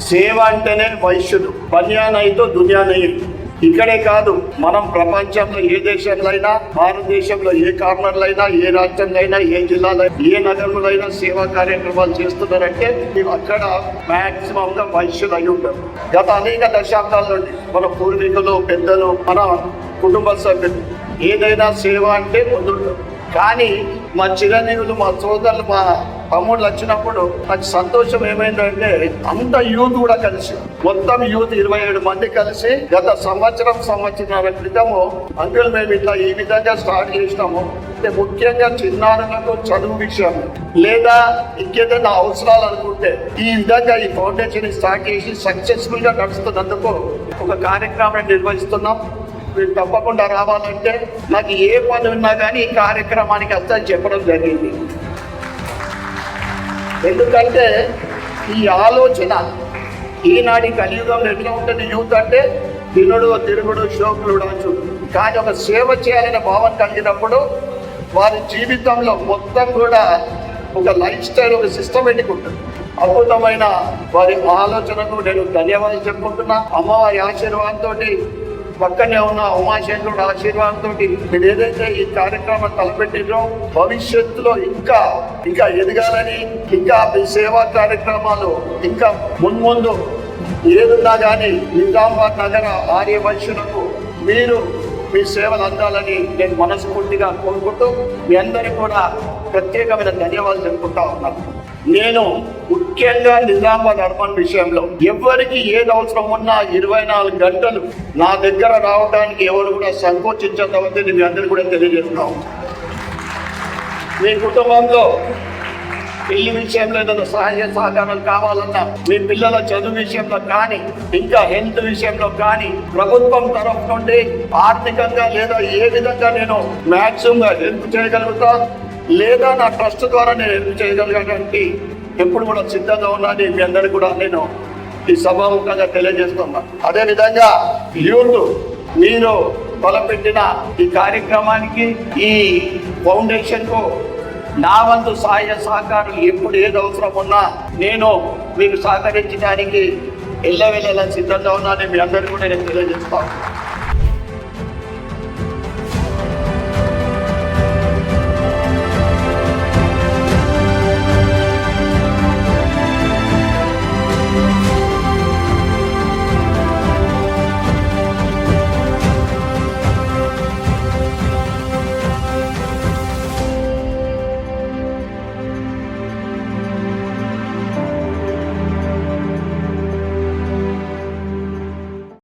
సేవ అంటేనే వైశ్యుడు, పన్యానయితో దునియానయి. ఇక్కడే కాదు, మనం ప్రపంచంలో ఏ దేశంలో అయినా, భారతదేశంలో ఏ కార్నర్లో అయినా, ఏ రాష్ట్రంలో అయినా, ఏ జిల్లాలో, ఏ నగరంలో అయినా సేవా కార్యక్రమాలు చేస్తున్నారంటే అక్కడ మాక్సిమం గా వైశ్యులు అయి ఉంటారు. గత అనేక దశాబ్దాల నుండి మన పూర్వీకులు, పెద్దలు, మన కుటుంబ సభ్యులు ఏదైనా సేవ అంటే ముందుంటారు. కానీ మా చిరంజీవులు, మా సోదరులు, మా తమ్ముళ్ళు వచ్చినప్పుడు నాకు సంతోషం ఏమైందంటే అంత యూత్ కూడా కలిసి, మొత్తం యూత్ 27 మంది కలిసి గత సంవత్సరాల క్రితము అంకుల్ మేము ఇట్లా ఈ విధంగా స్టార్ట్ చేసినాము. అంటే ముఖ్యంగా చిన్నారులకు చదువు విషయం లేదా ఇంకేదైనా అవసరాలు అనుకుంటే ఈ విధంగా ఈ ఫౌండేషన్ స్టార్ట్ చేసి సక్సెస్ఫుల్ గా నడుస్తున్నందుకు ఒక కార్యక్రమాన్ని నిర్వహిస్తున్నాం. మీరు తప్పకుండా రావాలంటే నాకు ఏ పని ఉన్నా కానీ ఈ కార్యక్రమానికి వస్తాను చెప్పడం జరిగింది. ఎందుకంటే ఈ ఆలోచన ఈనాటి కలియుగంలో ఎట్లా ఉంటుంది, యూత్ అంటే తినుడు, తిరుగుడు, షోకులుడు అంచు. కానీ ఒక సేవ చేయాలనే భావన కలిగినప్పుడు వారి జీవితంలో మొత్తం కూడా ఒక లైఫ్ స్టైల్, ఒక సిస్టమేటిక్ ఉంటుంది. అద్భుతమైన వారి ఆలోచనకు నేను ధన్యవాదాలు చెప్పుకుంటున్నా. అమ్మవారి ఆశీర్వాదంతో, పక్కనే ఉన్న ఉమాశంకరుడు ఆశీర్వాదంతో మీరు ఏదైతే ఈ కార్యక్రమం తలపెట్టినో భవిష్యత్తులో ఇంకా ఎదగాలని, ఇంకా మీ సేవా కార్యక్రమాలు ఇంకా మున్ముందు ఏదున్నా కానీ నిజామాబాద్ నగర ఆర్య వైశ్యులకు మీరు మీ సేవలు అందాలని నేను మనస్ఫూర్తిగా కోరుకుంటూ మీ అందరికీ కూడా ప్రత్యేకమైన ధన్యవాదాలు తెలుపుకుంటా ఉన్నాను. నేను ముఖ్యంగా నిజామాబాద్ అర్బన్ విషయంలో ఎవరికి ఏది అవసరం ఉన్నా 24 గంటలు నా దగ్గర రావడానికి ఎవరు కూడా సంకోచించవద్దని మీ అందరికీ కూడా తెలియజేస్తున్నాం. మీ కుటుంబంలో పెళ్లి విషయంలో ఏదైనా సహాయ సహకారాలు కావాలన్నా, మీ పిల్లల చదువు విషయంలో కానీ, ఇంకా హెల్త్ విషయంలో కానీ ప్రభుత్వం తరఫు నుండి ఆర్థికంగా లేదా ఏ విధంగా నేను మ్యాక్సిమం హెల్ప్ చేయగలుగుతా లేదా నా ట్రస్ట్ ద్వారా నేను హెల్ప్ చేయగలగడానికి ఎప్పుడు కూడా సిద్ధంగా ఉన్నాను. మీ అందరికీ కూడా నేను ఈ సభాముఖంగా తెలియజేస్తున్నా. అదేవిధంగా యూత్ మీరు తలపెట్టిన ఈ కార్యక్రమానికి, ఈ ఫౌండేషన్కు నా వంతు సహాయ సహకారం ఎప్పుడు ఏది అవసరం ఉన్నా నేను మీకు సహకరించడానికి ఎల్లవేళలా సిద్ధంగా ఉన్నానని మీ అందరికీ కూడా నేను తెలియజేస్తాను.